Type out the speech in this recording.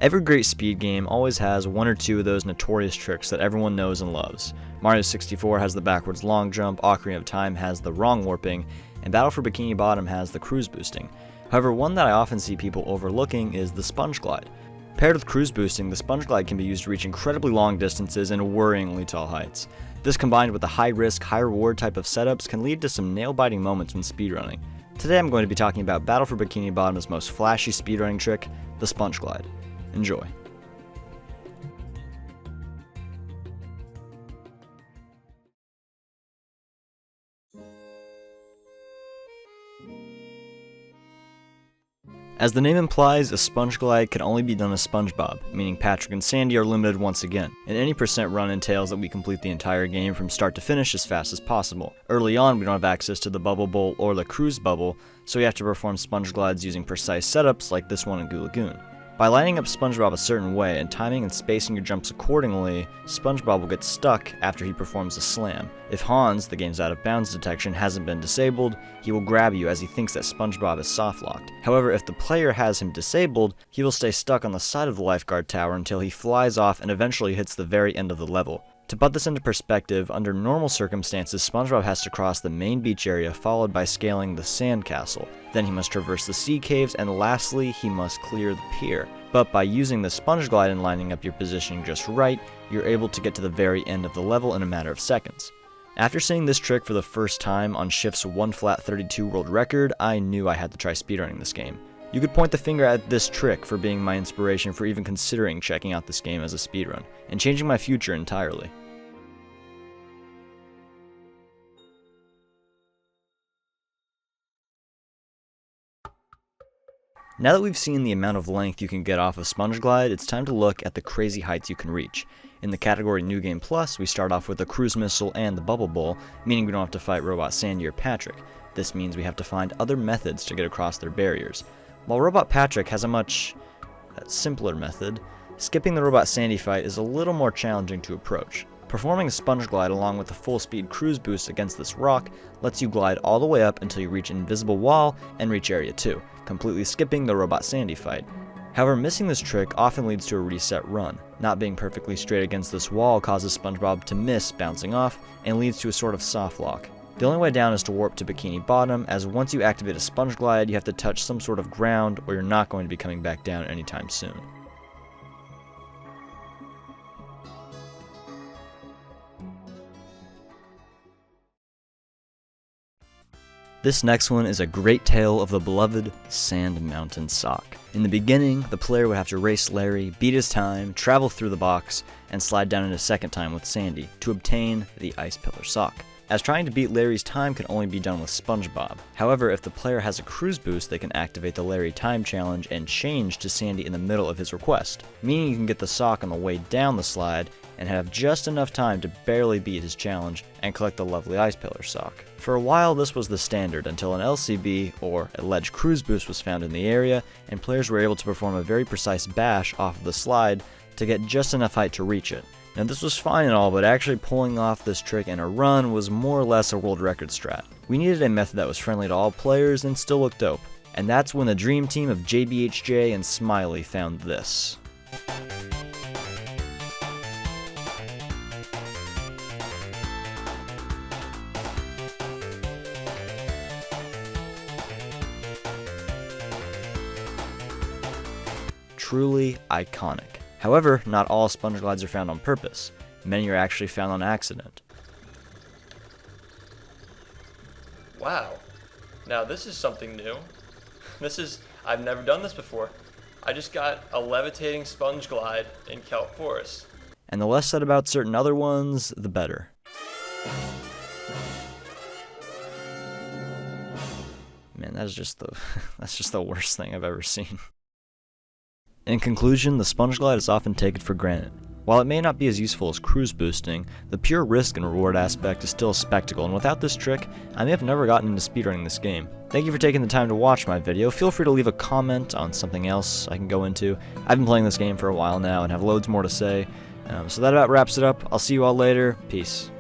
Every great speed game always has one or two of those notorious tricks that everyone knows and loves. Mario 64 has the backwards long jump, Ocarina of Time has the wrong warping, and Battle for Bikini Bottom has the cruise boosting. However, one that I often see people overlooking is the SpongeGlide. Paired with cruise boosting, the SpongeGlide can be used to reach incredibly long distances and worryingly tall heights. This combined with the high-risk, high-reward type of setups can lead to some nail-biting moments when speedrunning. Today I'm going to be talking about Battle for Bikini Bottom's most flashy speedrunning trick, the SpongeGlide. Enjoy. As the name implies, a SpongeGlide can only be done as SpongeBob, meaning Patrick and Sandy are limited once again, and any percent run entails that we complete the entire game from start to finish as fast as possible. Early on, we don't have access to the Bubble Bowl or the Cruise Bubble, so we have to perform SpongeGlides using precise setups like this one in Goo Lagoon. By lining up SpongeBob a certain way and timing and spacing your jumps accordingly, SpongeBob will get stuck after he performs a slam. If Hans, the game's out of bounds detection, hasn't been disabled, he will grab you as he thinks that SpongeBob is soft locked. However, if the player has him disabled, he will stay stuck on the side of the lifeguard tower until he flies off and eventually hits the very end of the level. To put this into perspective, under normal circumstances, SpongeBob has to cross the main beach area followed by scaling the sand castle. Then he must traverse the sea caves, and lastly, he must clear the pier. But by using the SpongeGlide and lining up your positioning just right, you're able to get to the very end of the level in a matter of seconds. After seeing this trick for the first time on Shift's 1-flat-32 world record, I knew I had to try speedrunning this game. You could point the finger at this trick for being my inspiration for even considering checking out this game as a speedrun, and changing my future entirely. Now that we've seen the amount of length you can get off of SpongeGlide, it's time to look at the crazy heights you can reach. In the category New Game Plus, we start off with the Cruise Missile and the Bubble Bowl, meaning we don't have to fight Robot Sandy or Patrick. This means we have to find other methods to get across their barriers. While Robot Patrick has a much simpler method, skipping the Robot Sandy fight is a little more challenging to approach. Performing a SpongeGlide along with a full-speed cruise boost against this rock lets you glide all the way up until you reach an invisible wall and reach Area 2, completely skipping the Robot Sandy fight. However, missing this trick often leads to a reset run. Not being perfectly straight against this wall causes SpongeBob to miss bouncing off and leads to a sort of soft lock. The only way down is to warp to Bikini Bottom, as once you activate a SpongeGlide, you have to touch some sort of ground or you're not going to be coming back down anytime soon. This next one is a great tale of the beloved Sand Mountain Sock. In the beginning, the player would have to race Larry, beat his time, travel through the box, and slide down in a second time with Sandy to obtain the Ice Pillar Sock, as trying to beat Larry's time can only be done with SpongeBob. However, if the player has a cruise boost, they can activate the Larry time challenge and change to Sandy in the middle of his request, meaning you can get the sock on the way down the slide and have just enough time to barely beat his challenge and collect the lovely Ice Pillar Sock. For a while this was the standard until an LCB, or a ledge cruise boost, was found in the area, and players were able to perform a very precise bash off of the slide to get just enough height to reach it. Now this was fine and all, but actually pulling off this trick in a run was more or less a world record strat. We needed a method that was friendly to all players and still looked dope. And that's when the dream team of JBHJ and Smiley found this. Truly iconic. However, not all SpongeGlides are found on purpose. Many are actually found on accident. Wow. Now this is something new. I've never done this before. I just got a levitating SpongeGlide in Kelp Forest. And the less said about certain other ones, the better. Man, that's just the worst thing I've ever seen. In conclusion, the SpongeGlide is often taken for granted. While it may not be as useful as cruise boosting, the pure risk and reward aspect is still a spectacle, and without this trick, I may have never gotten into speedrunning this game. Thank you for taking the time to watch my video. Feel free to leave a comment on something else I can go into. I've been playing this game for a while now and have loads more to say, so that about wraps it up. I'll see you all later. Peace.